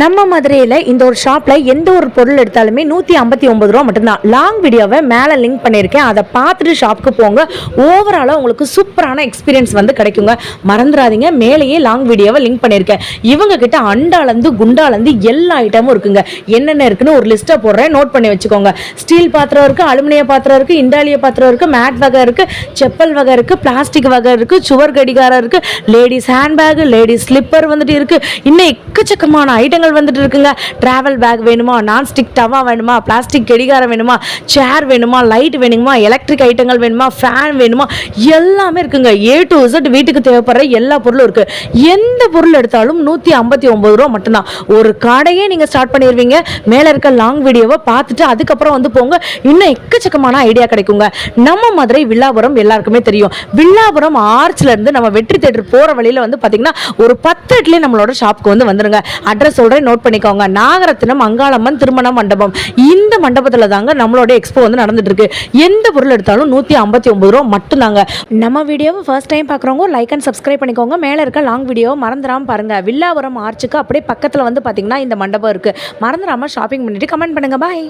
நம்ம மதுரையில் இந்த ஒரு ஷாப்பில் எந்த ஒரு பொருள் எடுத்தாலுமே 159 ரூபா மட்டும்தான். லாங் வீடியோவை மேலே லிங்க் பண்ணியிருக்கேன், அதை பார்த்துட்டு ஷாப்புக்கு போங்க. ஓவராலாக உங்களுக்கு சூப்பரான எக்ஸ்பீரியன்ஸ் வந்து கிடைக்குங்க. மறந்துடாதீங்க, மேலேயே லாங் வீடியோவை லிங்க் பண்ணியிருக்கேன். இவங்க கிட்ட அண்டாலேருந்து குண்டாலேருந்து எல்லா ஐட்டமும் இருக்குங்க. என்னென்ன இருக்குன்னு ஒரு லிஸ்ட்டை போடுறேன், நோட் பண்ணி வச்சுக்கோங்க. ஸ்டீல் பாத்திரம் இருக்குது, அலுமினிய பாத்திரம் இருக்குது, இண்டாலிய பாத்திரம் இருக்குது, மேட் வகை இருக்குது, செப்பல் வகை இருக்குது, பிளாஸ்டிக் வகை இருக்குது, சுவர் கடிகாரம் இருக்குது, லேடிஸ் ஹேண்ட்பேக், லேடிஸ் ஸ்லிப்பர் வந்துட்டு இருக்குது. இன்னும் எக்கச்சக்கமான ஐட்டங்கள் வந்துட்டு இருக்குங்க. டிராவல் பேக் வேணுமா, நான் ஸ்டிக் டவா வேணுமா, பிளாஸ்டிக் கடிகாரம் வேணுமா, சேர் வேணுமா, லைட் வேணுமா, எலக்ட்ரிக் ஐட்டங்கள் வேணுமா, ஃபேன் வேணுமா, எல்லாமே இருக்குங்க. A to Z வீட்டுக்கு தேவைப்படுற எல்லா பொருளும் இருக்கு. எந்த பொருள் எடுத்தாலும் 159 ரூபா மட்டும்தான். ஒரு கடையே நீங்க ஸ்டார்ட் பண்ணிடுவீங்க. மேல இருக்க லாங் வீடியோவை பார்த்துட்டு அதுக்கப்புறம் வந்து போங்க. இன்னும் எக்கச்சக்கமான ஐடியா கிடைக்குங்க. நம்ம மதுரை வில்லாபுரம் எல்லாருக்குமே தெரியும். வில்லாபுரம் ஆர்ச்ல இருந்து நம்ம வெற்றி தேட்டர் போற வழியில வந்து பாத்தீங்கன்னா ஒரு 10 இட்லி நம்மளோட ஷாப்புக்கு வந்து வந்துருங்க. அட்ரஸ் சொல்றேன், நோட் பண்ணிக்கோங்க. நாகரத்தினம் அங்காளம்மன் திருமண மண்டபம். இந்த மண்டபத்துல தாங்க நம்மளோட எக்ஸ்போ வந்து நடந்துட்டு இருக்கு. எந்த பொருள் எடுத்தாலும் 159 ரூபா மட்டும் தாங்க. நம்ம வீடியோவை ஃபர்ஸ்ட் டைம் பார்க்குறவங்க லைக் அண்ட் சப்ஸ்கிரைப் பண்ணிக்கோங்க. மேலே இருக்க லாங் வீடியோவை மறந்துடாம பாருங்க. வில்லாபுரம் ஆர்ச்சுக்கு அப்படியே பக்கத்தில் வந்து பார்த்தீங்கன்னா இந்த மண்டபம் இருக்கு. மறந்துடாம ஷாப்பிங் பண்ணிட்டு கமெண்ட் பண்ணுங்க. பாய்.